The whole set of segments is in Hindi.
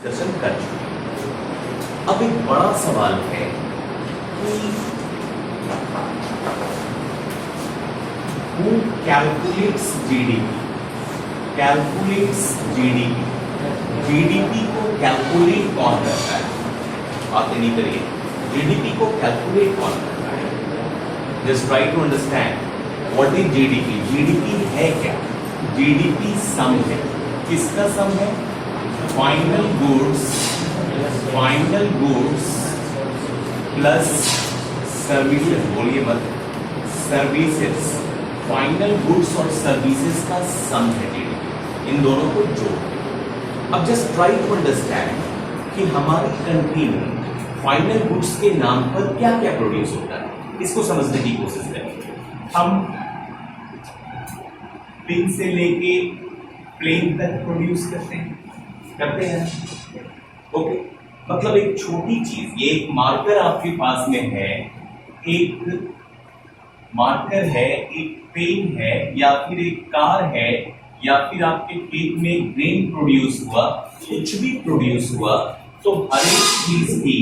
डिस्कशन कर चुके हैं। अब एक बड़ा सवाल है कि who calculates GDP? Calculates GDP. GDP को कैलकुलेट कौन करता है? बातें नहीं करिए। GDP को कैलकुलेट कौन करता है? Just try to understand what is GDP. GDP है क्या? GDP सम है। किसका सम है? Final goods plus services. बोलिए मत। सर्विसेज, फाइनल गुड्स और सर्विसेज का सम है GDP। इन दोनों को जोड़। अब जस्ट ट्राई टू अंडरस्टैंड कि हमारी कंट्री में फाइनल गुड्स के नाम पर क्या क्या प्रोड्यूस होता है, इसको समझने की कोशिश करें। हम पिन से लेके प्लेन तक प्रोड्यूस करते हैं ओके। मतलब एक छोटी चीज, ये एक मार्कर आपके पास में है, एक मार्कर है, एक पेन है, या फिर एक कार है, या फिर आपके खेत में ग्रेन प्रोड्यूस हुआ, कुछ भी प्रोड्यूस हुआ, तो हर एक चीज की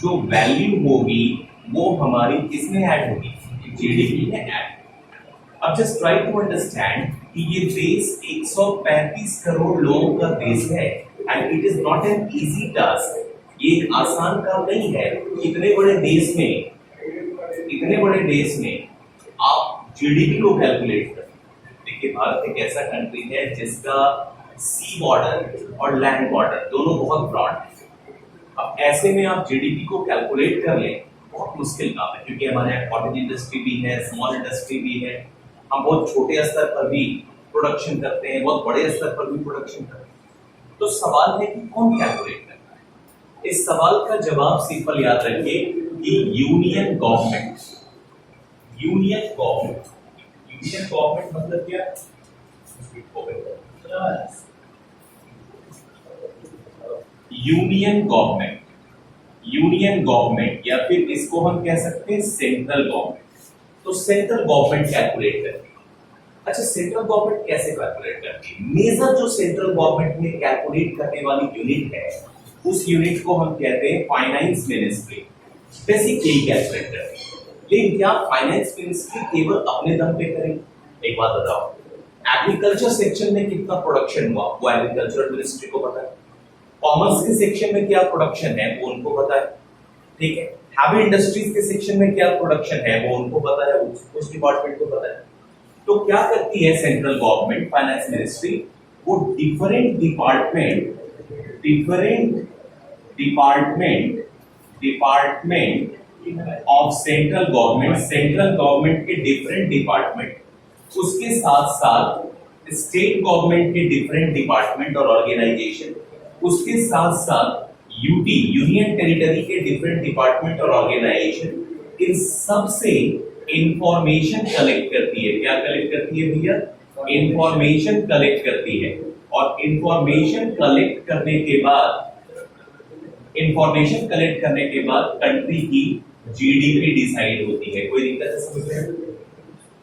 जो वैल्यू होगी वो हमारी किसमें ऐड होगी? जीडीपी में ऐड। अब जस्ट ट्राई टू अंडरस्टैंड कि ये देश 135 करोड़ लोगों का देश है and it is not an easy task. ये एक आसान काम नहीं है। इतने बड़े देश में आप जीडीपी को कैलकुलेट करें। देखिए, भारत एक ऐसा कंट्री है जिसका सी बॉर्डर और लैंड बॉर्डर दोनों बहुत ब्रॉड है। अब ऐसे में आप जीडीपी को कैलकुलेट कर लें, बहुत मुश्किल काम है, क्योंकि हमारे यहाँ कॉटेज इंडस्ट्री भी है, स्मॉल इंडस्ट्री भी है। हम बहुत छोटे स्तर पर भी प्रोडक्शन करते हैं, बहुत बड़े स्तर पर भी प्रोडक्शन करते हैं। तो सवाल है कि कौन कैलकुलेट करता है? इस सवाल का जवाब सिंपल याद रखिए कि यूनियन गवर्नमेंट मतलब क्या? यूनियन गवर्नमेंट या फिर इसको हम कह सकते हैं सेंट्रल गवर्नमेंट। तो सेंट्रल गवर्नमेंट कैलकुलेट करती है। अच्छा, सेंट्रल गवर्नमेंट कैसे कैलकुलेट करती है? मेजर जो सेंट्रल गवर्नमेंट में कैलकुलेट करने वाली यूनिट है, उस यूनिट को हम कहते हैं फाइनेंस मिनिस्ट्री। बेसिकली कैलकुलेट करती है। लेकिन क्या फाइनेंस मिनिस्ट्री केवल अपने दम पे करेगी? एक बात बताओ, एग्रीकल्चर सेक्शन में कितना प्रोडक्शन हुआ वो एग्रीकल्चर मिनिस्ट्री को पता है। कॉमर्स के सेक्शन में क्या प्रोडक्शन है वो उनको पता है, ठीक है। हैवी इंडस्ट्रीज के सेक्शन में क्या प्रोडक्शन है वो उनको पता है, उस डिपार्टमेंट को पता है। तो क्या करती है सेंट्रल गवर्नमेंट, फाइनेंस मिनिस्ट्री? वो different department of central government के डिफरेंट डिपार्टमेंट, उसके साथ साथ स्टेट गवर्नमेंट के डिफरेंट डिपार्टमेंट और ऑर्गेनाइजेशन, उसके साथ साथ यूटी यूनियन टेरिटरी के डिफरेंट डिपार्टमेंट और ऑर्गेनाइजेशन, इन सब से इंफॉर्मेशन कलेक्ट करती है। क्या कलेक्ट करती है भैया? इंफॉर्मेशन कलेक्ट करती है। और इंफॉर्मेशन कलेक्ट करने के बाद कंट्री की जीडीपी डिसाइड होती है। कोई दिक्कत है समझ रहे हैं?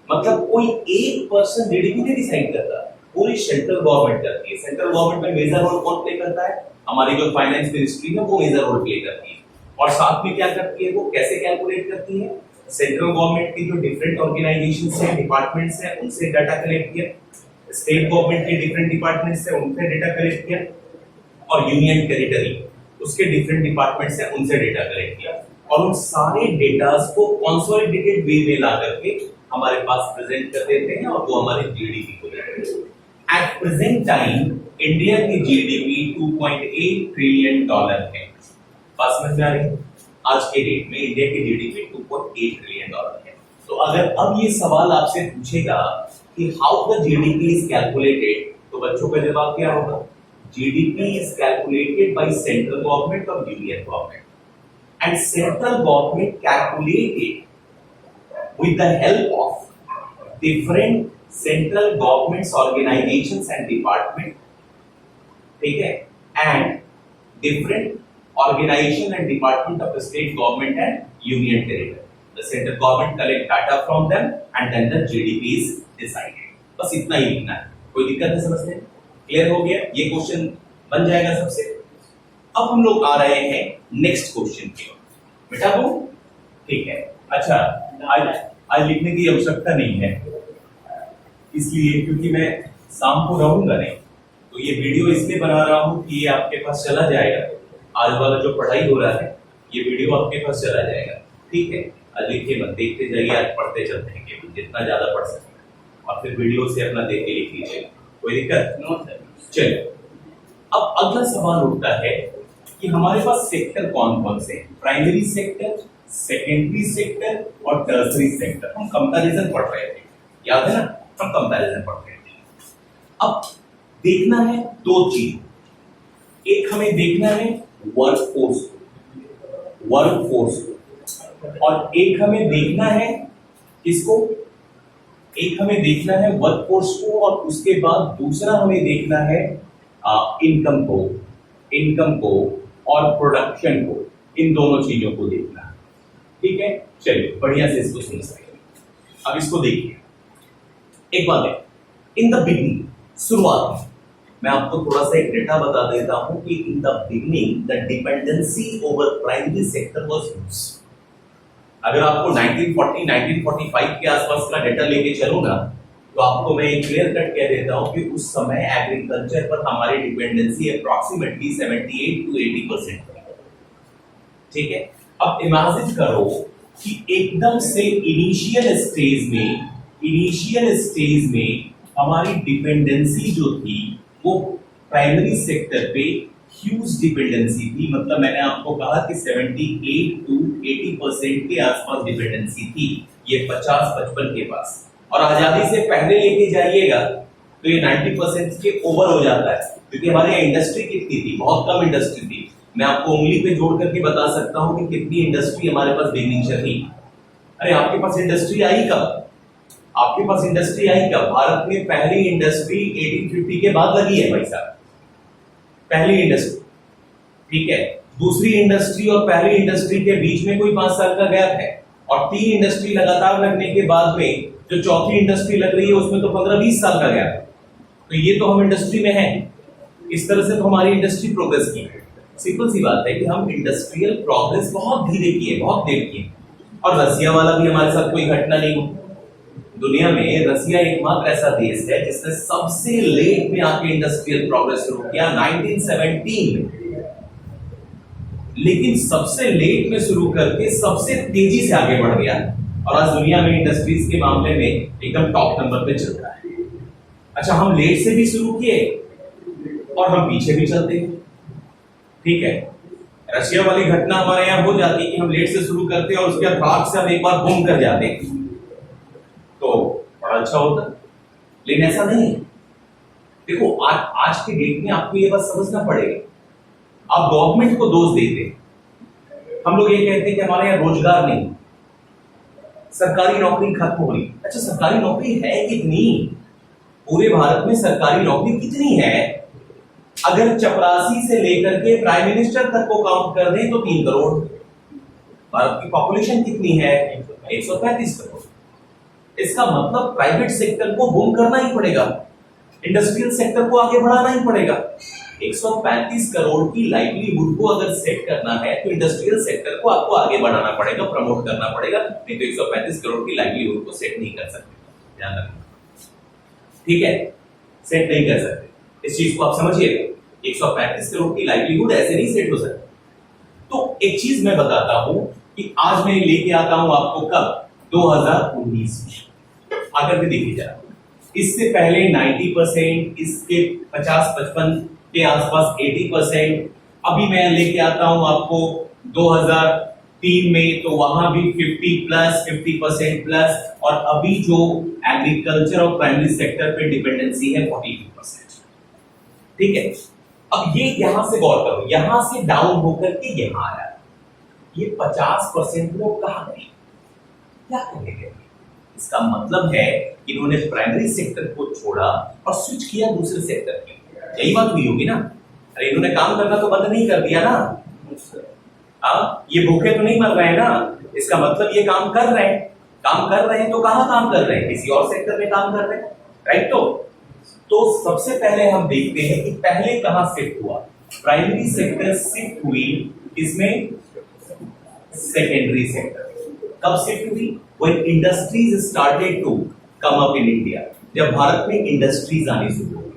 मतलब कोई एक पर्सन जीडीपी नहीं डिसाइड करता, पूरी सेंट्रल गवर्नमेंट करती है। सेंट्रल गवर्नमेंट में मेजर रोल कौन प्ले करता है? हमारी जो फाइनेंस मिनिस्ट्री है वो मेजर रोल प्ले करती है। और साथ में क्या करती है, वो कैसे कैलकुलेट करती है? सेंट्रल गवर्नमेंट की जो डिफरेंट ऑर्गेनाइजेशंस हैं, डिपार्टमेंट्स हैं, उनसे डाटा कलेक्ट किया। स्टेट गवर्नमेंट के डिफरेंट डिपार्टमेंट्स हैं, उनसे डाटा कलेक्ट किया। और यूनियन टेरिटरी उसके डिफरेंट डिपार्टमेंट्स हैं, उनसे डाटा कलेक्ट किया। और उन सारे डेटास को कंसोलिडेटेड वे में ला करके हमारे पास प्रेजेंट कर देते हैं और वो हमारे जीडीपी को देते हैं। एट प्रेजेंट टाइम इंडिया की जीडीपी 2.8 ट्रिलियन डॉलर है। बात समझ में आ रही है? आज के डेट में इंडिया की जीडीपी 2.8 ट्रिलियन डॉलर है। तो अगर अब ये सवाल आपसे पूछेगा कि how the GDP is calculated, तो बच्चों का जवाब क्या होगा? GDP is calculated by central government और union government, and central government calculated with the help of different central governments organizations and department, ठीक है, and different organization and department of the state government and union territory. The central government collect data from them and then the GDP is decided. बस इतना ही लिखना है। कोई दिक्कत है समझने? क्लियर हो गया? ये क्वेश्चन बन जाएगा सबसे। अब हम लोग आ रहे हैं नेक्स्ट क्वेश्चन की ओर। बेटा वो ठीक है, अच्छा आज लिखने की आवश्यकता नहीं है, इसलिए क्योंकि मैं शाम को रहूंगा नहीं, तो ये वीडियो इसलिए बना रहा हूं कि ये आपके पास चला जाएगा। आज वाला जो पढ़ाई हो रहा है ये वीडियो आपके पास चला जाएगा, ठीक है। आज लिखिए मत, देखते जाइए, आज पढ़ते चलते हैं केवल जितना ज्यादा पढ़ सकते और फिर वीडियो से अपना देख के लिख लीजिएगा, कोई दिक्कत नहीं। चलिए अब अगला सवाल उठता है कि हमारे पास सेक्टर कौन कौन से हैं? प्राइमरी सेक्टर, सेकेंडरी सेक्टर और टर्सरी सेक्टर। हम कंपैरिजन पढ़ रहे थे, याद है ना, हम कंपैरिजन पढ़ रहे थे। अब देखना है दो चीज, एक हमें देखना है वर्कफोर्स और एक हमें देखना है किसको, एक हमें देखना है वर्कफोर्स को और उसके बाद दूसरा हमें देखना है इनकम को और प्रोडक्शन को, इन दोनों चीजों को देखना है, ठीक है। चलिए बढ़िया से इसको समझते हैं। अब इसको देखिए, एक बात है, इन द बिगिनिंग, शुरुआत में मैं आपको थोड़ा सा एक डेटा बता देता हूं कि in the beginning the dependency over primary sector was huge. अगर आपको 1940 1945 के आसपास का डेटा लेके चलो ना, तो आपको मैं क्लियर कट कह देता हूं कि उस समय एग्रीकल्चर पर हमारी डिपेंडेंसी अप्रॉक्सीमेटली 78 to 80%, ठीक है। अब इमेजिन करो कि एकदम से इनिशियल स्टेज में हमारी डिपेंडेंसी जो थी वो प्राइमरी सेक्टर पे ह्यूज डिपेंडेंसी थी, मतलब मैंने आपको कहा कि 78 to 80% के आसपास डिपेंडेंसी थी, ये 50-55 के पास। और आजादी से पहले लेके जाइएगा तो ये 90% के ओवर हो जाता है, क्योंकि हमारे यहाँ इंडस्ट्री कितनी थी, बहुत कम इंडस्ट्री थी। मैं आपको उंगली पे जोड़ करके बता सकता हूं कि कितनी इंडस्ट्री हमारे पास बिगनिंग से थी। अरे आपके पास इंडस्ट्री आई कब? भारत में पहली इंडस्ट्री 1850 के बाद लगी है भाई साहब, पहली इंडस्ट्री, ठीक है। दूसरी इंडस्ट्री और पहली इंडस्ट्री के बीच में कोई 5 साल का गैप है, और 3 इंडस्ट्री लगातार लगने के बाद में जो चौथी इंडस्ट्री लग रही है उसमें तो 15-20 साल का गैप है। तो ये तो हम इंडस्ट्री में हैं, इस तरह से तो हमारी इंडस्ट्री प्रोग्रेस की है। सिंपल सी बात है कि हम इंडस्ट्रियल प्रोग्रेस बहुत धीरे किए, बहुत देर किए। और रसिया वाला भी हमारे साथ कोई घटना नहीं हुई। दुनिया में रसिया एकमात्र ऐसा देश है जिसने सबसे लेट में आके इंडस्ट्रियल प्रोग्रेस शुरू किया 1917 में, लेकिन सबसे लेट में शुरू करके सबसे तेजी से आगे बढ़ गया, और आज दुनिया में इंडस्ट्रीज के मामले में एकदम टॉप नंबर पे चल रहा है। अच्छा, हम लेट से भी शुरू किए और हम पीछे भी चलते हैं, ठीक है। रशिया वाली घटना हमारे यहाँ हो जाती है कि हम लेट से शुरू करते हैं और उसके बाद से हम एक बार बूम कर जाते हैं, तो बड़ा अच्छा होता, लेकिन ऐसा नहीं है। देखो आज के डेट में आपको ये बात समझना पड़ेगा, आप गवर्नमेंट को दोष देते, हम लोग ये कहते हैं कि हमारे यहाँ रोजगार नहीं, सरकारी नौकरी खत्म हो रही। अच्छा, सरकारी नौकरी है कितनी? पूरे भारत में सरकारी नौकरी कितनी है? अगर चपरासी से लेकर के प्राइम मिनिस्टर तक को काउंट कर दें तो 3 करोड़। भारत की पॉपुलेशन कितनी है? 135 करोड़। इसका मतलब प्राइवेट सेक्टर को बूम करना ही पड़ेगा, इंडस्ट्रियल सेक्टर को आगे बढ़ाना ही पड़ेगा। 135 करोड़ की लाइवलीहुड को अगर सेट करना है तो इंडस्ट्रियल सेक्टर को आपको आगे बढ़ाना पड़ेगा, प्रमोट करना पड़ेगा, नहीं तो 135 करोड़ की लाइवलीहुड को सेट नहीं कर सकते। ध्यान रखना, ठीक है, सेट नहीं कर सकते, इस चीज को आप समझिएगा। 135 करोड़ की लाइवलीहुड ऐसे नहीं सेट हो सकती। तो एक चीज मैं बताता हूं कि आज मैं लेके आता हूं आपको कब, 2019 में। आकर के देखिए जरा, इससे पहले 90%, इसके 50-55 के आसपास 80%, अभी मैं लेके आता हूं आपको 2003 में, तो वहां भी 50% प्लस, और अभी जो एग्रीकल्चर और प्राइमरी सेक्टर पे डिपेंडेंसी है 42%, ठीक है। अब ये यहां से गौर करो, यहां से डाउन होकर के यहां आया, ये 50% लोग कहां गए, क्या करेंगे? इसका मतलब है कि इन्होंने प्राइमरी सेक्टर को छोड़ा और स्विच किया दूसरे सेक्टर की। यही बात हुई होगी ना? अरे इन्होंने काम करना तो बंद नहीं कर दिया ना, ये भूखे तो नहीं मर रहे हैं ना, इसका मतलब ये काम कर रहे हैं, तो कहां काम कर रहे हैं? किसी और सेक्टर में काम कर रहे हैं, राइट। तो सबसे पहले हम देखते हैं कि पहले कहां शिफ्ट हुआ। प्राइमरी सेक्टर शिफ्ट हुई इसमें सेकेंडरी सेक्टर। कब शिफ्ट हुई? When industries started to come up in India, जब भारत में इंडस्ट्रीज आनी शुरू हो गई,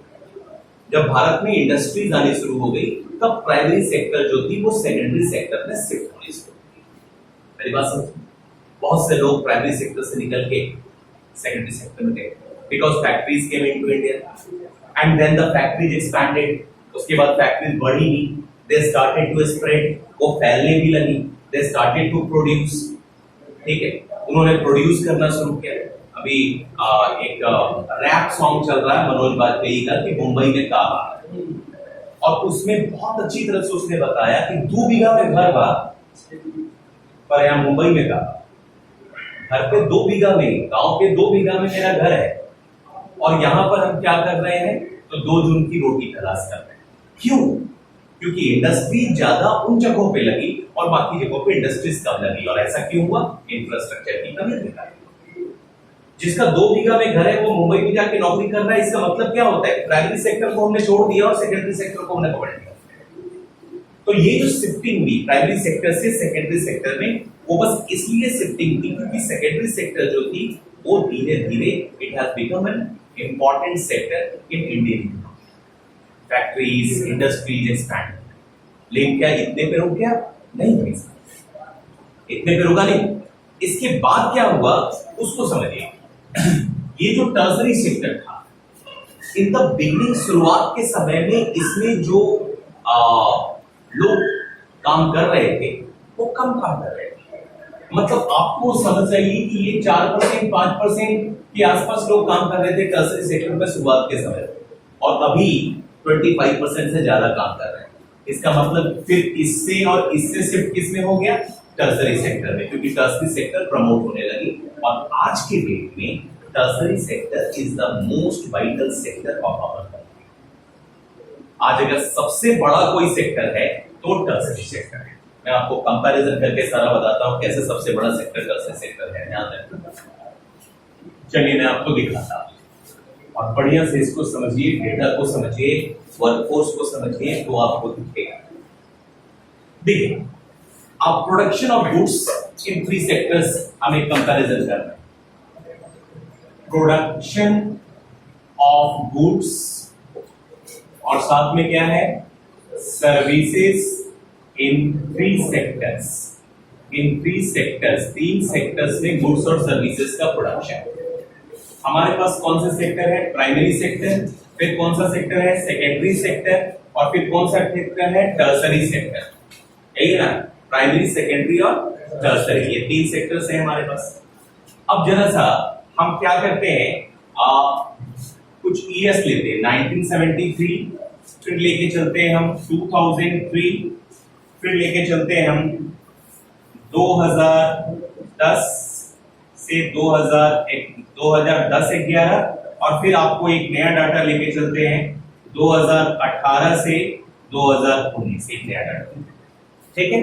जब भारत में इंडस्ट्रीज आनी शुरू हो गई तब प्राइमरी सेक्टर जो थी वो सेकेंडरी सेक्टर में शिफ्ट होनी शुरू हुई। मेरी बात समझ? बहुत से लोग प्राइमरी सेक्टर से निकल के सेकेंडरी सेक्टर में गए because factories came into India and then the factories expanded. उसके बाद फैक्ट्रीज बढ़ी नहीं, दे स्टार्टेड टू स्प्रेड, वो फैलने भी लगी, दे स्टार्टेड टू प्रोड्यूस। ठीक है, उन्होंने प्रोड्यूस करना शुरू किया। अभी एक रैप सॉन्ग चल रहा है मनोज बाजपेयी का कि मुंबई में काम आ रहा है, और उसमें बहुत अच्छी तरह से उसने बताया कि 2 बीघा में घर था पर यहाँ मुंबई में काम, घर पे 2 बीघा में, गांव के 2 बीघा में मेरा घर है और यहाँ पर हम क्या कर रहे हैं? तो 2 जून की रोटी तलाश कर रहे हैं। क्यों? क्योंकि इंडस्ट्री ज्यादा उन जगहों पे लगी और बाकी जगहों पे इंडस्ट्रीज कम लगी। और ऐसा क्यों हुआ? इंफ्रास्ट्रक्चर की कमी के कारण। जिसका 2 बीघा में घर है वो मुंबई में जाके नौकरी कर रहा है, इसका मतलब क्या होता है? प्राइमरी सेक्टर को हमने छोड़ दिया और सेकेंडरी सेक्टर को हमने पकड़ लिया। तो ये जो शिफ्टिंग हुई प्राइमरी सेक्टर से सेकेंडरी सेक्टर में, वो बस इसलिए शिफ्टिंग थी क्योंकि सेकेंडरी सेक्टर जो थी वो धीरे धीरे it has become an important sector in Indian factories, industries expand. लेकिन क्या इतने पे रुक गया? नहीं भाई साहब, इतने पे रुका नहीं। इसके बाद क्या हुआ उसको समझिए। ये जो टर्सरी सेक्टर था, इन द बिगनिंग, शुरुआत के समय में इसमें जो लोग काम कर रहे थे वो कम काम कर रहे थे। मतलब आपको समझ चाहिए कि ये 4% 5% के आसपास लोग काम कर रहे थे टर्सरी सेक्टर में शुरुआत के समय, और अभी 25% से ज्यादा काम कर रहे हैं। इसका मतलब फिर इससे और इससे शिफ्ट किसमें हो गया? टर्सरी सेक्टर में, क्योंकि टर्सरी सेक्टर प्रमोट होने लगी। और आज के डेट में tertiary sector is the most vital sector of our country. आज अगर सबसे बड़ा कोई सेक्टर है तो टर्सरी सेक्टर है। मैं आपको कंपैरिजन करके सारा बताता हूं कैसे सबसे बड़ा सेक्टर टर्सरी सेक्टर है। ध्यान रखना, चलिए मैं आपको दिखाता हूं और बढ़िया से इसको समझिए, डेटा को समझिए, वर्कफोर्स को समझिए, तो आपको दिखेगा। देखिए, अब production of goods in 3 sectors हम एक कंपैरिजन कर रहे हैं। प्रोडक्शन ऑफ गुड्स और साथ में क्या है? Services in 3 sectors. In 3 sectors, 3 sectors में गुड्स और सर्विसेज का प्रोडक्शन। हमारे पास कौन सा सेक्टर है? प्राइमरी सेक्टर, फिर कौन सा सेक्टर है? सेकेंडरी सेक्टर, और फिर कौन सा सेक्टर है? Tertiary sector. यही है ना, प्राइमरी, सेकेंडरी और टर्सरी, ये 3 सेक्टर्स हैं हमारे पास। अब जरा सा हम क्या करते हैं, कुछ ईयर्स लेते हैं। 1973, फिर लेके चलते हैं हम 2003, फिर लेके चलते हैं हम 2010 से 2010-11, और फिर आपको एक नया डाटा लेके चलते हैं 2018 से 2019, एक नया डाटा। ठीक है,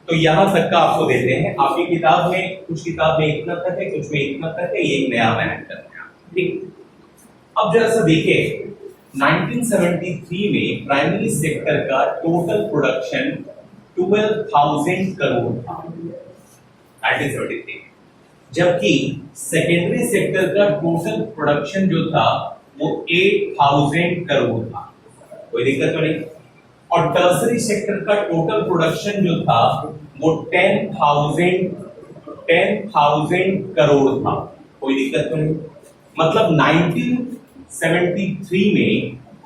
तो यहां तक का आपको देते हैं। आपकी किताब में, कुछ किताब में इतना तक है, कुछ में इतना तक है, ये एक नया मैनेज करते हैं। ठीक, अब जरा सा देखिए, 1973 में प्राइमरी सेक्टर का टोटल प्रोडक्शन 12,000 करोड़ था, 1973, जबकि सेकेंडरी सेक्टर का टोटल प्रोडक्शन जो था वो 8,000 करोड़ था। कोई दिक्कत तो नहीं। और टर्सरी सेक्टर का टोटल प्रोडक्शन जो था वो 10,000 करोड़ था। कोई दिक्कत तो नहीं। मतलब 1973 में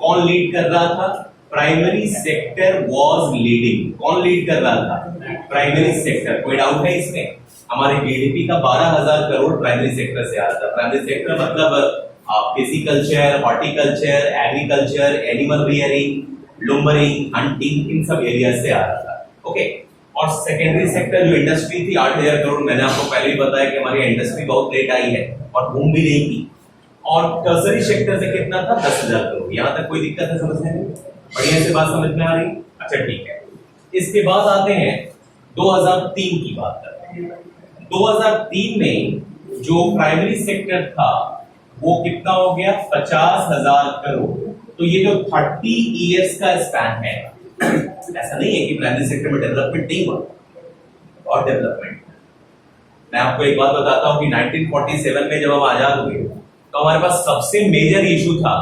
कौन लीड कर रहा था? Primary sector was leading. कौन लीड कर रहा था? Primary sector. कोई डाउट है इसमें? हमारे जीडीपी का 12,000 करोड़ प्राइमरी सेक्टर से आ रहा था। प्राइमरी सेक्टर मतलब pisciculture, horticulture, agriculture, animal rearing, lumbering, hunting, इन सब एरिया से आ रहा था। ओके, और सेकेंडरी सेक्टर जो इंडस्ट्री थी 8,000 करोड़। मैंने आपको पहले ही बताया कि हमारी इंडस्ट्री बहुत लेट आई है और बूम भी नहीं की। और टर्सरी सेक्टर से कितना था? 10,000 करोड़। यहां तक कोई दिक्कत है समझने में? बढ़िया से बात समझ में आ रही? अच्छा ठीक है। इसके बाद आते हैं 2003 की बात करते हैं। 2003 में जो प्राइमरी सेक्टर था वो कितना हो गया? 50,000 करोड़। तो ये जो 30 इयर्स का स्पैन है, ऐसा नहीं है कि प्राइमरी सेक्टर में डेवलपमेंट नहीं हुआ, और डेवलपमेंट। मैं आपको एक बात बताता हूं कि 1947 में जब हम आजाद हुए तो हमारे पास सबसे मेजर इशू था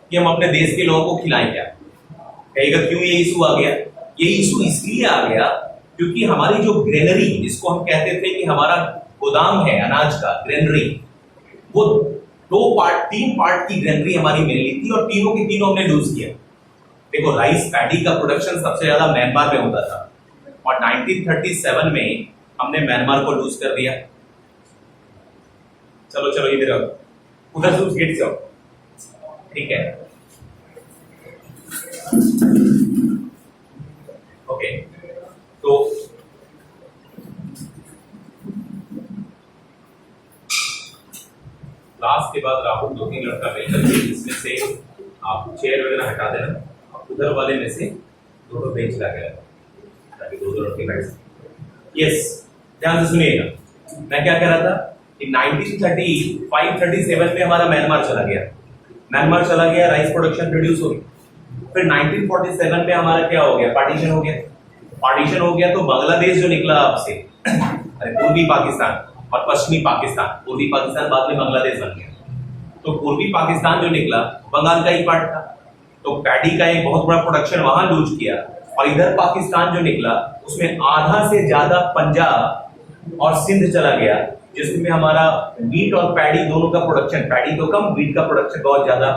कि हम अपने देश के लोगों को खिलाएं क्या। कहेगा क्यों ये इशू आ गया? ये इशू इसलिए आ गया क्योंकि हमारी जो ग्रेनरी, जिसको हम कहते थे कि हमारा गोदाम है अनाज का, ग्रेनरी, वो तीन पार्ट की ग्रेनरी हमारी मिली थी और तीनों के तीनों हमने लूज किया। देखो, राइस पैडी का प्रोडक्शन सबसे ज्यादा म्यांमार में होता था और 1937 में हमने म्यांमार को लूज कर दिया। चलो चलो इधर आओ, उधर से उस गेट से आओ, ठीक है? ओके, तो क्लास के बाद राहुल 2-3 लड़का मिलकर के इसमें से आप चेयर वगैरह हटा देना, उधर वाले में से दो बेंच लगा ताकि दो लड़के बैठ सकें। यस, ध्यान से सुनिएगा, मैं क्या कह रहा था कि 1935-37 में हमारा म्यांमार चला गया, राइस प्रोडक्शन रिड्यूस हो गई। फिर 1947 में हमारा क्या हो गया? पार्टीशन हो गया तो बांग्लादेश जो निकला आपसे, अरे पूर्वी पाकिस्तान और पश्चिमी पाकिस्तान, पूर्वी पाकिस्तान बाद में बांग्लादेश बन गया, तो पूर्वी पाकिस्तान जो निकला बंगाल का ही पार्ट था, तो पैडी का एक बहुत बड़ा प्रोडक्शन वहां लूज किया। और इधर पाकिस्तान जो निकला उसमें आधा से ज्यादा पंजाब और सिंध चला गया, जिसमें हमारा वीट और पैडी दोनों का प्रोडक्शन, पैडी तो कम, वीट का प्रोडक्शन बहुत ज्यादा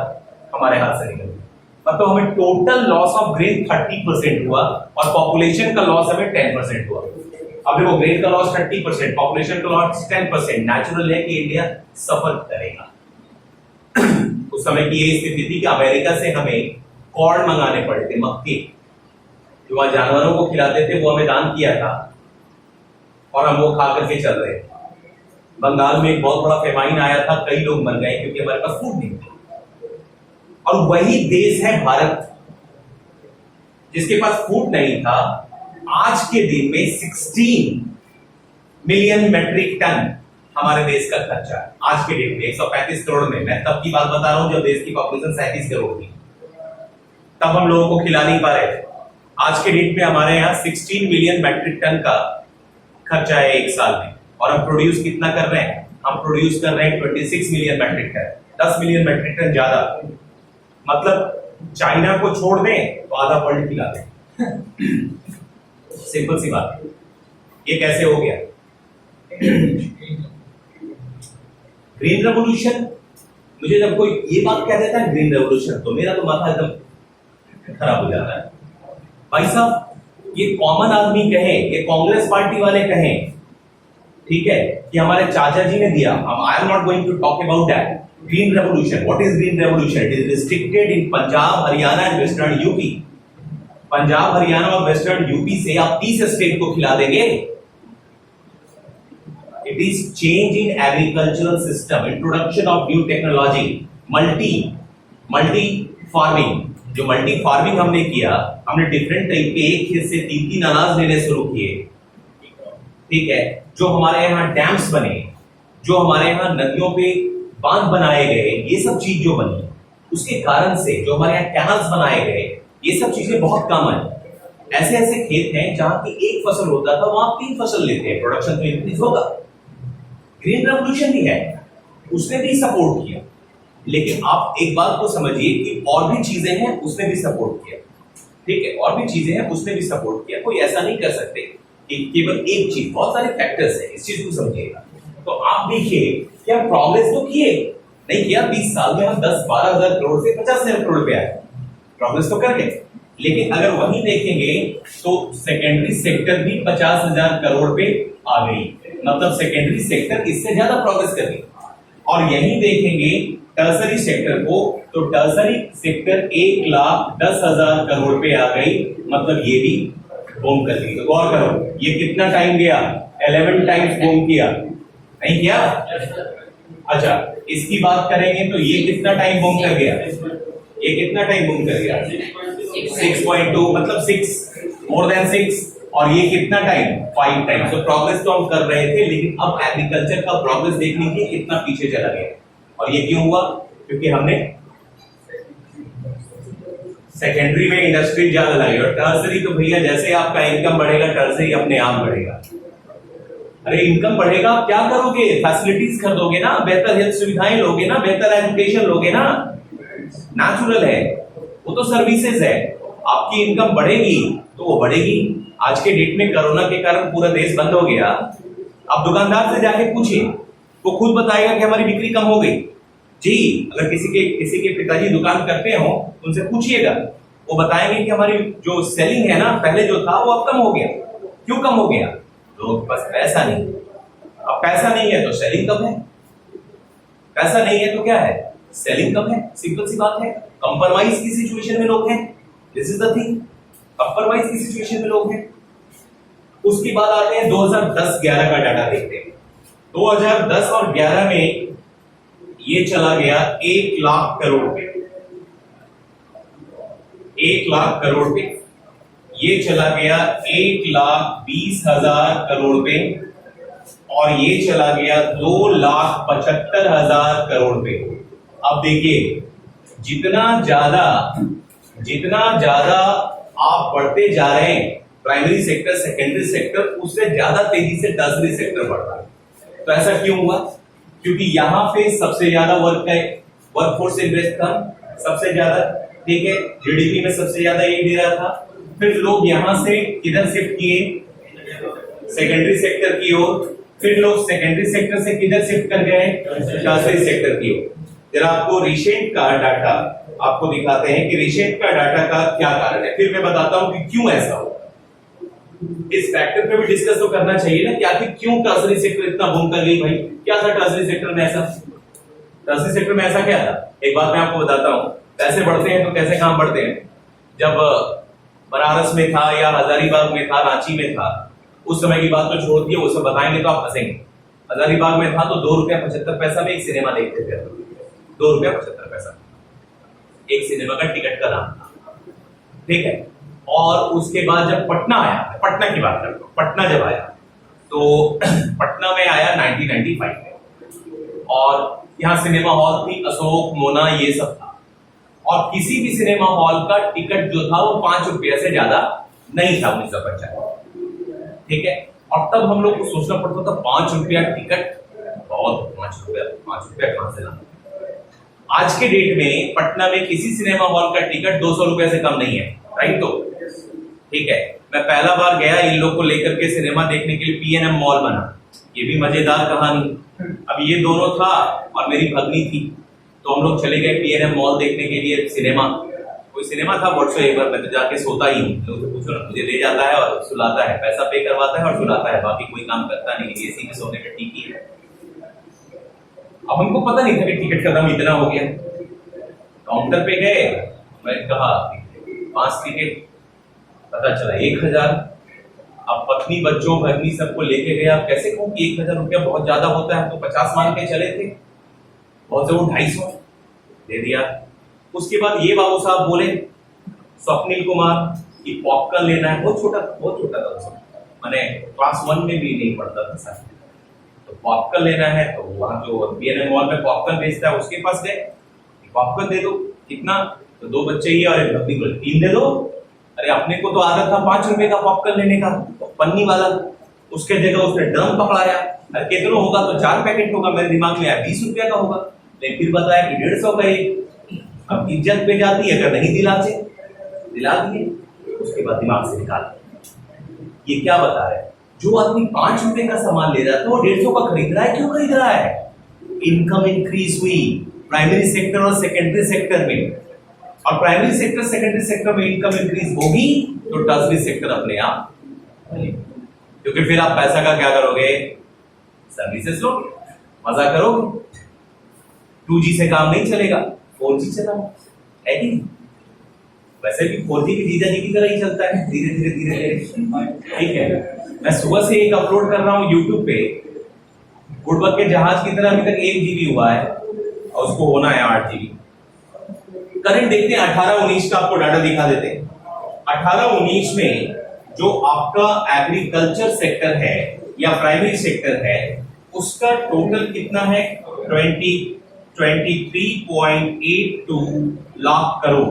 हमारे हाथ से निकल गया। मतलब हमें टोटल लॉस ऑफ ग्रेन 30% हुआ और पॉपुलेशन का लॉस हमें 10% हुआ। अब देखो, ग्रेन का लॉस 30%, पॉपुलेशन का लॉस 10%, नेचुरल है कि इंडिया सफर करेगा। उस समय की ये स्थिति थी कि अमेरिका से हमें कॉर्न मंगाने पड़े थे, मक्के, जो वहां जानवरों को खिलाते थे, वो हमें दान किया था और हम वो खा करके चल रहे थे। बंगाल में एक बहुत बड़ा फेमाइन आया था, कई लोग मर गए क्योंकि हमारे पास फूड नहीं था। और वही देश है भारत, जिसके पास फूड नहीं था। आज के दिन में 16 मिलियन मेट्रिक टन हमारे देश का खर्चा है। आज के डेट में 135 करोड़ में, मैं तब की बात बता रहा हूं जब देश की पॉपुलेशन 37 करोड़ थी, तब हम लोगों को खिला नहीं पा रहे थे। आज के डेट में हमारे यहाँ 16 मिलियन मैट्रिक टन का खर्चा है एक साल में, और हम प्रोड्यूस कितना कर रहे हैं? हम प्रोड्यूस कर रहे हैं 26 million metric ton, 10 million metric ton ज्यादा। मतलब चाइना को छोड़ दें तो आधा वर्ल्ड खिला दें। सिंपल सी बात है। ये कैसे हो गया? ग्रीन रेवोल्यूशन, मुझे जब कोई ये बात कह देता है ग्रीन रेवोल्यूशन, तो मेरा तो माथा एकदम खराब हो जाता है। भाई साहब, ये कॉमन आदमी कहे, ये कांग्रेस पार्टी वाले कहें, ठीक है, कि हमारे चाचा जी ने दिया, I am not going to talk about that. Green revolution, what is green revolution? It is restricted in Punjab, Haryana and western UP. Punjab, Haryana और वेस्टर्न यूपी से आप 30 स्टेट को खिला देंगे। It is change in agricultural system, introduction of new technology, multi farming। जो मल्टी फार्मिंग हमने किया, हमने डिफरेंट टाइप के एक खेत से 3-3 अनाज लेने शुरू किए, ठीक है। जो हमारे यहाँ डैम्स बने, जो हमारे यहाँ नदियों पे बांध बनाए गए, ये सब चीज जो बनी, उसके कारण से जो हमारे यहाँ कैनल्स बनाए गए, ये सब चीजें बहुत कम है। ऐसे ऐसे खेत हैं जहां की एक फसल होता था, वहां 3 फसल लेते हैं, प्रोडक्शन तो इंक्रीज होगा। ग्रीन रेवोल्यूशन भी है, उसने भी सपोर्ट किया, लेकिन आप एक बात को समझिए कि और भी चीजें हैं, उसने भी सपोर्ट किया, ठीक है, और भी चीजें हैं, उसने भी सपोर्ट किया। कोई ऐसा नहीं कर सकते कि केवल एक चीज, बहुत सारे फैक्टर्स हैं, इस चीज को समझिएगा। तो आप देखिए कि हम प्रोग्रेस तो किए, नहीं किया, 20 साल में हम 10-12 हजार करोड़ से 50 हजार करोड़ पे आए, प्रोग्रेस तो कर गए। लेकिन अगर वही देखेंगे तो सेकेंडरी सेक्टर भी 50,000 करोड़ पे आ गई, मतलब सेकेंडरी सेक्टर इससे ज्यादा प्रोग्रेस कर गई। और यही देखेंगे टर्सरी सेक्टर को, तो टर्सरी सेक्टर 1,10,000 करोड़ पे आ गई, मतलब ये भी बूम कर गई। तो गौर करो, ये कितना टाइम गया? 11 टाइम्स बूम किया, नहीं किया? अच्छा, इसकी बात करेंगे तो ये कितना टाइम बूम कर गया? ये कितना टाइम बूम कर गया? 6.2, मतलब 6, मोर देन 6। और ये कितना टाइम? 5 टाइम। तो प्रोग्रेस तो हम कर रहे थे, लेकिन अब एग्रीकल्चर का प्रोग्रेस देख लीजिए कितना पीछे चला गया। और ये क्यों हुआ? क्योंकि हमने सेकेंडरी में इंडस्ट्री ज्यादा लगेगी, और टर्सरी तो भैया जैसे आपका इनकम बढ़ेगा टर्सरी अपने आप बढ़ेगा। अरे इनकम बढ़ेगा, आप क्या करोगे? फैसिलिटीज खरीदोगे ना, बेहतर हेल्थ सुविधाएं लोगे ना, बेहतर एजुकेशन लोगे ना, नेचुरल है, वो तो सर्विसेज है। आपकी इनकम बढ़ेगी तो वो बढ़ेगी। आज के डेट में कोरोना के कारण पूरा देश बंद हो गया, आप दुकानदार से जाके पूछिए, वो खुद बताएगा कि हमारी बिक्री कम हो गई। जी, अगर किसी के पिताजी दुकान करते हो उनसे पूछिएगा, वो बताएंगे कि हमारी जो सेलिंग है ना, पहले जो था वो अब कम हो गया। क्यों कम हो गया? लोग बस पैसा नहीं, अब पैसा नहीं है तो सेलिंग कम है, पैसा नहीं है तो क्या है? सेलिंग कम है, सिंपल सी बात है। कंप्रोमाइज की सिचुएशन में लोग हैं, this is the thing, compromise की सिचुएशन में लोग हैं। उसके बाद आते हैं 2010-11 का डाटा देखते हैं। 2010 और 11 में ये चला गया 1 लाख करोड़ पे, 1 लाख करोड़ पे, ये चला गया 1,20,000 करोड़ पे, और ये चला गया 2,75,000 करोड़ पे। अब देखिए, जितना ज्यादा आप बढ़ते जा रहे हैं प्राइमरी सेक्टर, सेकेंडरी सेक्टर, उससे ज्यादा तेजी से टर्सरी सेक्टर बढ़ रहा है। तो ऐसा क्यों हुआ? क्योंकि यहां पे सबसे ज्यादा वर्कफोर्स इन्वेस्ट था, सबसे ज्यादा, ठीक है, जीडीपी में सबसे ज्यादा ये दे रहा था। फिर लोग यहां से किधर शिफ्ट किए? सेकेंडरी सेक्टर की ओर। फिर लोग सेकेंडरी सेक्टर से किधर शिफ्ट कर गए? टर्सरी सेक्टर की ओर। जरा आपको रिसेंट का डाटा आपको दिखाते हैं कि रिसेंट का डाटा का क्या कारण है, फिर मैं बताता हूं कि क्यों ऐसा हुआ। इस फैक्टर पे भी डिस्कस तो करना चाहिए ना, क्या कि क्यों टर्सरी सेक्टर इतना बूम कर गई भाई? क्या था टर्सरी सेक्टर में ऐसा? टर्सरी सेक्टर में ऐसा क्या था? एक बात मैं आपको बताता हूं, पैसे बढ़ते हैं तो कैसे काम बढ़ते हैं। जब बनारस में था या हजारीबाग में था, रांची में था, उस समय की बात तो छोड़ दिए, वो सब बताएंगे तो आप हंसेंगे। हजारीबाग में था तो 2 रुपया 75 पैसा में एक सिनेमा देखते थे, 2 रुपया 75 पैसा एक सिनेमा का टिकट का दाम था, ठीक है। और उसके बाद जब पटना आया, पटना की बात करता हूं, पटना जब आया तो पटना में आया 1995 में, और यहाँ सिनेमा हॉल थी, अशोक, मोना, ये सब था, और किसी भी सिनेमा हॉल का टिकट जो था वो 5 रुपया से ज्यादा नहीं था 1995, ठीक है। और तब हम लोग को सोचना पड़ता था 5 रुपया टिकट बहुत, 5 रुपया कहां से लाना। आज के डेट में पटना में किसी सिनेमा हॉल का टिकट 200 रुपए से कम नहीं है, राइट? तो ठीक है, मैं पहला बार गया इन लोग को लेकर के सिनेमा देखने के लिए, पीएनएम मॉल बना, ये भी मजेदार कहानी। अब ये दोनों था और मेरी भगनी थी, तो हम लोग चले गए पीएनएम मॉल देखने के लिए सिनेमा। कोई सिनेमा था व्हाट्सएप, एक बार मैं तो जाके सोता ही हूँ, लोगों से पूछो ना, मुझे ले जाता है और सुलाता है, पैसा पे करवाता है और सुलाता है, बाकी कोई काम करता नहीं, एसी में सोने का ठीक ही है। अब हमको पता नहीं था कि टिकट का दाम इतना हो गया। काउंटर पे गए, मैं कहा 5 टिकट, पता चला 1,000। अब पत्नी, बच्चों, भगनी सबको लेके गए, आप कैसे कहूँ कि 1,000 रुपया बहुत ज्यादा होता है, हम तो 50 मान के चले थे, बहुत से वो 250 दे दिया। उसके बाद ये बाबू साहब बोले, स्वप्निल कुमार, कि पॉपकॉर्न लेना है, बहुत छोटा था उसमें, मैंने क्लास 1 में भी नहीं पढ़ता था सर, तो पॉपकॉर्न लेना है, तो वहां जो पीएनएम मॉल में पॉपकॉर्न बेचता है उसके पास गए, पॉपकॉर्न दे दो, कितना? तो 2 बच्चे ही और एक भक्ति बोले 3 दे दो। अरे अपने को तो आदत था 5 रुपए का पॉपकॉर्न लेने का, पन्नी वाला, उसके जगह उसने ड्रम पकड़ाया, अरे कितना होगा? तो 4 पैकेट होगा, मेरे दिमाग में आया 20 रुपया का होगा, लेकिन फिर बताया कि 150 का एक। अब इज्जत पे जाती है, अगर नहीं दिला दिए, उसके बाद दिमाग से निकाल। ये क्या बता रहे हैं? जो आदमी 5 रुपए का सामान ले रहा था वो 150 का खरीद रहा है, क्यों खरीद रहा है? इनकम इंक्रीज हुई प्राइमरी सेक्टर और सेकेंडरी सेक्टर में, और प्राइमरी सेक्टर, सेकेंडरी सेक्टर में इनकम इंक्रीज होगी तो टर्सरी सेक्टर अपने आप, क्योंकि फिर आप पैसा का क्या करोगे? सर्विसेज लोगे, मजा करोगे। 2G से काम नहीं चलेगा, 4G चलाओ, है कि नहीं? वैसे भी 4G भी जीजा जी की तरह ही चलता है, धीरे धीरे, ठीक है। मैं सुबह से एक अपलोड कर रहा हूँ YouTube पे, गुड़बक के जहाज की तरह अभी तक 1 GB हुआ है और उसको होना है 8 GB। करंट देखते हैं 18-19 का, आपको डाटा दिखा देते हैं। 18-19 में जो आपका एग्रीकल्चर सेक्टर है या प्राइमरी सेक्टर है, उसका टोटल कितना है? 23.82 लाख करोड़।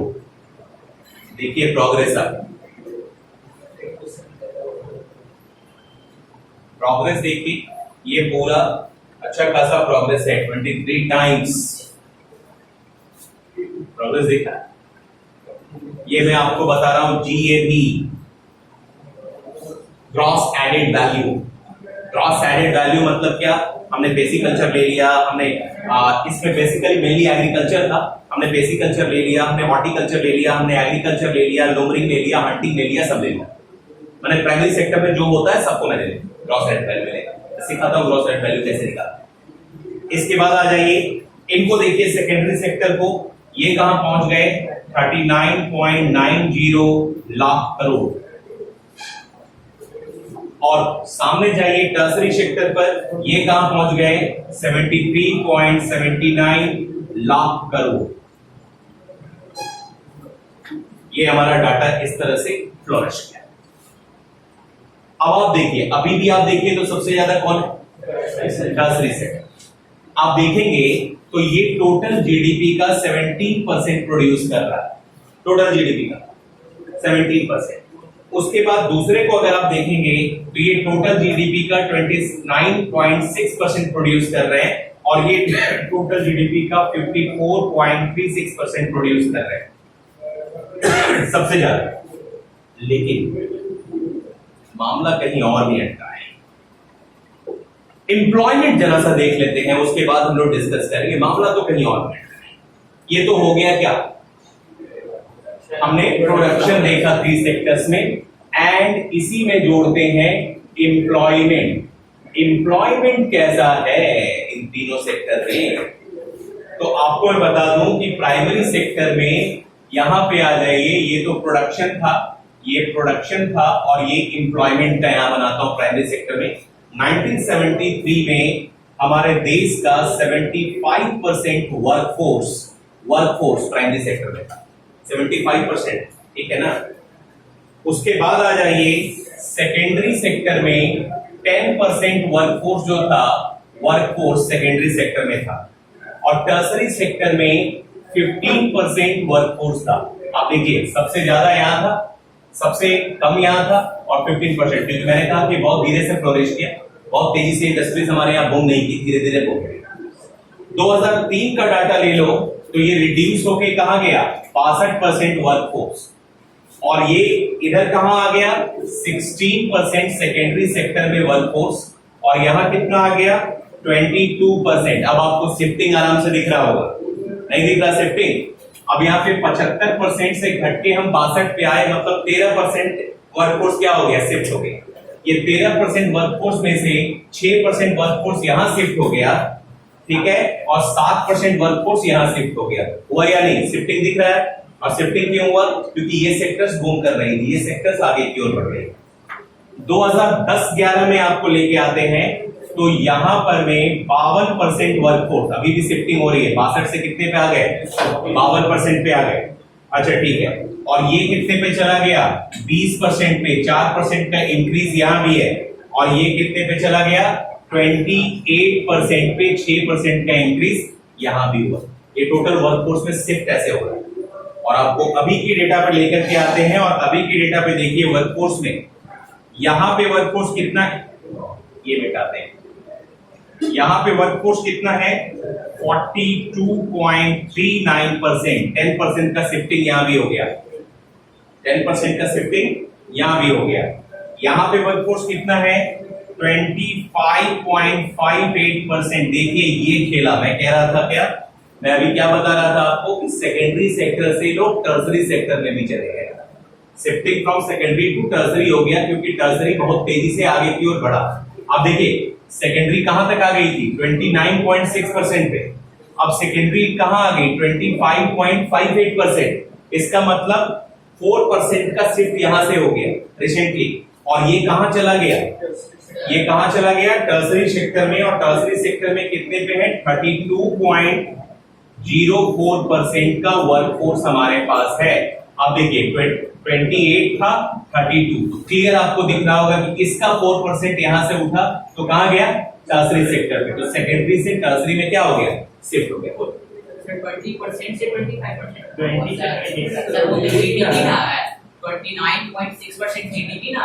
देखिए प्रोग्रेस आप प्रोग्रेस देखिए, ये पूरा अच्छा खासा प्रोग्रेस है, 23 टाइम्स प्रोग्रेस देखा। ये मैं आपको बता रहा हूं GAV, gross added value. Gross added value मतलब क्या? हमने बेसिक कल्चर ले लिया, हमने इसमें बेसिकली मेनली एग्रीकल्चर था, हमने बेसिक कल्चर ले लिया, हमने हॉर्टिकल्चर ले लिया, हमने एग्रीकल्चर ले लिया, लोमरिंग ले लिया, हंटिंग ले लिया, सब ले लिया। मैंने प्राइमरी सेक्टर में जो होता है सबको मैंने ग्रॉस एडेड वैल्यू लेगा, सिखाता हूं ग्रॉस एडेड वैल्यू कैसे निकालते। इसके बाद आ जाइए, इनको देखिए सेकेंडरी सेक्टर को, ये कहां पहुंच गए? 39.90 लाख करोड़। और सामने जाइए टर्सरी सेक्टर पर, ये कहां पहुंच गए? 73.79 लाख करोड़। ये हमारा डाटा इस तरह से फ्लोरिश किया। अब आप देखिए, अभी भी आप देखिए तो सबसे ज्यादा कौन है? Tertiary sector. आप देखेंगे तो ये टोटल जीडीपी का 17% प्रोड्यूस कर रहा है, टोटल जीडीपी का 17%। उसके बाद दूसरे को अगर आप देखेंगे तो ये टोटल जीडीपी का 29.6% प्रोड्यूस कर रहे हैं, और ये टोटल जीडीपी का 54.36% प्रोड्यूस कर रहे हैं, सबसे ज्यादा। लेकिन मामला कहीं और भी अटका है। एम्प्लॉयमेंट जरा सा देख लेते हैं, उसके बाद हम लोग डिस्कस करेंगे। मामला तो कहीं और है। ये तो हो गया क्या? हमने प्रोडक्शन देखा 3 सेक्टर्स में, एंड इसी में जोड़ते हैं एम्प्लॉयमेंट। एम्प्लॉयमेंट कैसा है इन तीनों सेक्टर में? तो आपको मैं बता दूं कि प्राइमरी सेक्टर में यहां पे आ जाइए, ये तो प्रोडक्शन था, ये प्रोडक्शन था, और ये एम्प्लॉयमेंट का यहां बनाता हूं प्राइमरी सेक्टर में। 1973 में हमारे देश का 75% वर्कफोर्स प्राइमरी सेक्टर में था, 75%, ठीक है ना। उसके बाद आ जाइए सेकेंडरी सेक्टर में 10% वर्कफोर्स जो था, वर्कफोर्स सेकेंडरी सेक्टर में था, और टर्सरी सेक्टर में 15% वर्कफोर्स था। आप देखिए सबसे ज्यादा यहां था, सबसे कम यहां था, और 15%, क्योंकि मैंने कहा कि बहुत धीरे से फ्लोरिश किया, बहुत तेजी से इंडस्ट्रीज हमारे यहाँ बूम नहीं की, धीरे धीरे बूम। 2003 का डाटा ले लो तो ये रिड्यूस होके कहां गया? 65% वर्कफोर्स, और ये इधर कहां आ गया? 16% सेकेंडरी सेक्टर में वर्कफोर्स, और यहां कितना आ गया? 22%। अब आपको शिफ्टिंग आराम से दिख रहा होगा, नहीं दिख रहा शिफ्टिंग? अब यहाँ पे 75% से घट के हम 62 पे आए, मतलब 13% वर्कफोर्स क्या हो गया? शिफ्ट हो गया। ये 13% वर्कफोर्स में से 6% वर्कफोर्स यहां शिफ्ट हो गया, ठीक है, और 7% वर्कफोर्स यहां शिफ्ट हो गया। हुआ या नहीं? शिफ्टिंग दिख रहा है। और शिफ्टिंग क्यों हुआ? क्योंकि ये सेक्टर्स बूम कर रही थी, ये सेक्टर्स आगे की ओर बढ़ रहे हैं। 2010-11 में आपको लेके आते हैं तो यहां पर में 52% वर्कफोर्स, अभी भी शिफ्टिंग हो रही है, 62 से कितने पे आ गए? 52% पे आ गए। अच्छा ठीक है, और ये कितने पे चला गया? 20% पे, 4% का इंक्रीज यहां भी है, और ये कितने पे चला गया? 28% पे 6% का इंक्रीज यहां भी हुआ। ये टोटल वर्कफोर्स में शिफ्ट ऐसे हो रहा है। और आपको अभी की डेटा पे लेकर के आते हैं, और अभी की डेटा पे देखिए वर्कफोर्स में यहां पे वर्कफोर्स कितना है, ये मिटाते हैं। यहां पे वर्कफोर्स कितना है? 42.39%, 10% का शिफ्टिंग यहां भी हो गया, 10% का शिफ्टिंग यहां भी हो गया। यहां पे वर्कफोर्स कितना है? 25.58%। देखिए ये खेला, मैं कह रहा था क्या, मैं अभी क्या बता रहा था आपको कि सेकेंडरी सेक्टर से लोग टर्सरी सेक्टर में भी चले गए। Shifting from secondary to tertiary हो गया, क्योंकि टर्सरी बहुत तेजी से आगे की ओर बढ़ा। अब देखिए सेकेंडरी कहां तक आ गई थी? 29.6% पे। अब सेकेंडरी कहां आ गई? 25.58%। इसका मतलब 4% का शिफ्ट यहां से हो गया रिसेंटली, और ये कहां चला गया? ये कहां चला गया? टर्सरी सेक्टर में। और टर्सरी सेक्टर में कितने पे है? 32.04% का वर्कफोर्स हमारे पास है। अब देखिए 28 था, 32, तो क्लियर आपको दिख रहा होगा कि इसका 4% यहां से उठा तो कहां गया? टर्सरी सेक्टर में। तो सेकेंडरी से टर्सरी में क्या हो गया? शिफ्ट हो गया। सर 20% से 25%। 20 से सर वो जीडीपी ना है 29.6% जीडीपी ना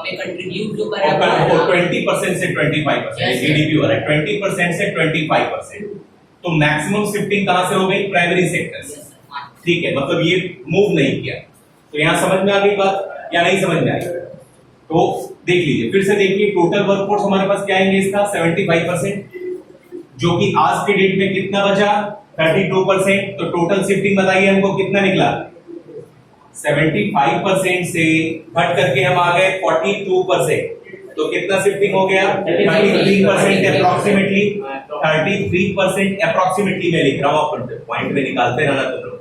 में कंट्रीब्यूट जो कर रहा है 20% से 25% जीडीपी हो रहा है 20% से 25%। तो मैक्सिमम शिफ्टिंग कहां से हो गई? प्राइमरी सेक्टर से। ठीक है, मतलब ये मूव नहीं किया। तो यहां समझ में आ गई बात या नहीं समझ में आई? तो देख लीजिए, फिर से देखिए, टोटल वर्कफोर्स हमारे पास क्या आएंगे इसका 75%, जो कि आज के डेट में कितना बचा 32%। तो टोटल शिफ्टिंग बताइए हमको कितना निकला? 75% से घट करके हम आ गए 42%। तो कितना शिफ्टिंग हो गया? 33% अप्रोक्सीमेटली। 33% अप्रोक्सीमेटली मैं लिख रहा हूं, आप पॉइंट में निकालते रहना तुम लोग।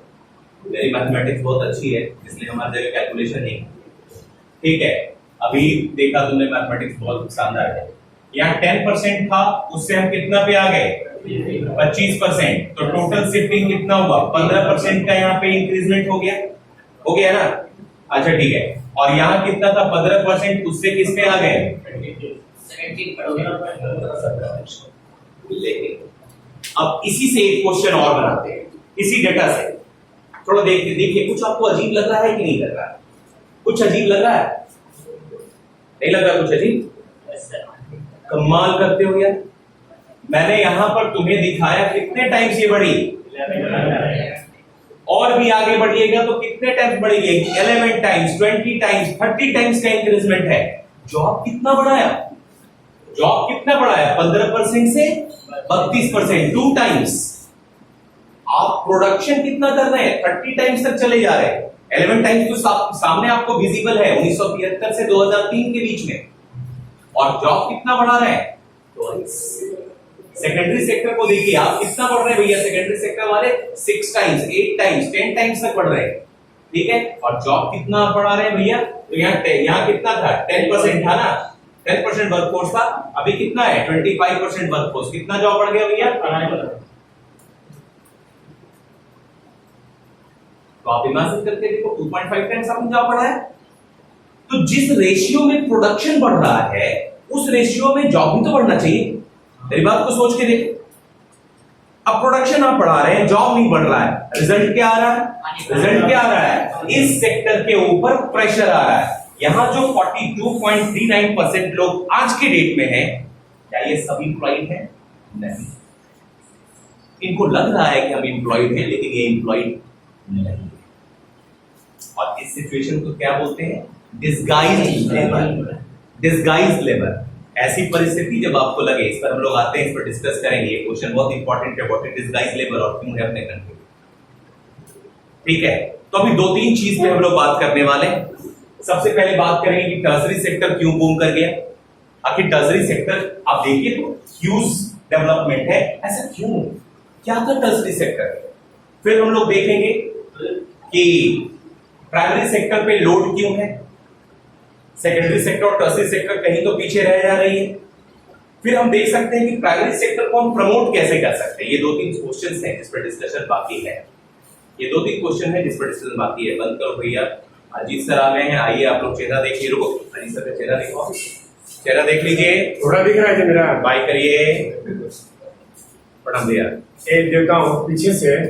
मेरी मैथमेटिक्स बहुत अच्छी है, इसलिए हमारे जगह कैलकुलेशन नहीं। ठीक है, अभी देखा तुमने मैथमेटिक्स बहुत शानदार है। यहाँ 10% था, उससे हम कितना पे आ गए? 25%। तो टोटल शिफ्टिंग कितना हुआ? 15% का यहाँ पे इंक्रीजमेंट हो गया ना? अच्छा ठीक है, और यहाँ कितना था? 15%, उससे किस पे आ गए? 17%। लेकिन अब इसी से एक क्वेश्चन और बनाते हैं, इसी डेटा से। थोड़ा देखिए, कुछ आपको अजीब लग रहा है कि नहीं लग रहा है? कुछ अजीब लग रहा है? नहीं लग रहा कुछ अजीब? कमाल करते हो यार। मैंने यहां पर तुम्हें दिखाया कितने टाइम्स ये बढ़ी, और भी आगे बढ़िएगा तो कितने टाइम्स बढ़ेगी? 11 टाइम्स, 20 टाइम्स, 30 टाइम्स का इंक्रीजमेंट है। जॉब कितना बढ़ाया? 15% से 32%, 2 टाइम्स। आप प्रोडक्शन कितना कर रहे हैं? 30 टाइम्स तक चले जा रहे हैं। 11 टाइम्स तो सामने आपको विजिबल है 1973 से 2003 के बीच में। और जॉब कितना बढ़ा रहे हैं? सेकेंडरी सेक्टर को देखिए आप, कितना बढ़ रहे हैं भैया सेकेंडरी सेक्टर वाले? 6 टाइम्स, 8 टाइम्स, 10 टाइम्स तक बढ़ रहे हैं। ठीक है, और जॉब कितना बढ़ा रहे हैं भैया? तो यहाँ कितना था? 10% था ना? 10% वर्कफोर्स था, अभी कितना है? 25% वर्कफोर्स। कितना जॉब बढ़ गया भैया? तो आप इमेजिन करके देखो, 2.5 टाइम्स आपने जॉब बढ़ाया। तो जिस रेशियो में प्रोडक्शन बढ़ रहा है, उस रेशियो में जॉब भी तो बढ़ना चाहिए। मेरी बात को सोच के देखो, अब प्रोडक्शन आप बढ़ा रहे हैं, जॉब नहीं बढ़ रहा है, रिजल्ट क्या आ रहा है? रिजल्ट क्या आ रहा है? इस सेक्टर के ऊपर प्रेशर आ रहा है। यहां जो 42.39% लोग आज के डेट में हैं, क्या ये सभी एम्प्लॉयड हैं? नहीं। इनको लग रहा है कि हम एम्प्लॉयड हैं, लेकिन ये एम्प्लॉयड नहीं। और इस सिचुएशन को क्या बोलते हैं? Disguised labour. डिस्गाइज्ड लेबर, ऐसी परिस्थिति जब आपको लगे, इस पर हम लोग आते हैं, इस पर डिस्कस करेंगे। ये क्वेश्चन बहुत इंपॉर्टेंट है, व्हाट इज डिस्गाइज्ड लेबर और क्यों है अपने कंट्री। ठीक है, तो अभी 2-3 चीज पे हम लोग बात करने वाले हैं। सबसे पहले बात करेंगे कि टर्सरी सेक्टर क्यों बूम कर गया। आखिर टर्सरी सेक्टर आप देखिए तो ह्यूज डेवलपमेंट है, ऐसा क्यों? क्या था टर्सरी सेक्टर? फिर हम लोग देखेंगे कि प्राइमरी सेक्टर पे लोड क्यों है, सेकेंडरी सेक्टर और टर्सरी सेक्टर कहीं तो पीछे रह जा रही है। फिर हम देख सकते हैं कि प्राइमरी सेक्टर को हम प्रमोट कैसे कर सकते हैं। ये 2-3 क्वेश्चन हैं जिस पर डिस्कशन बाकी है। ये 2-3 क्वेश्चन है जिस पर डिस्कशन बाकी है। बंद करो भैया, अजीत सर आ गए हैं, आइए आप लोग चेहरा देखिए। रुको, अजीत सर का चेहरा देखो, चेहरा देख लीजिए। थोड़ा दिख रहा है मेरा? बाय करिए, प्रणाम भैया। एक देता हूँ पीछे से।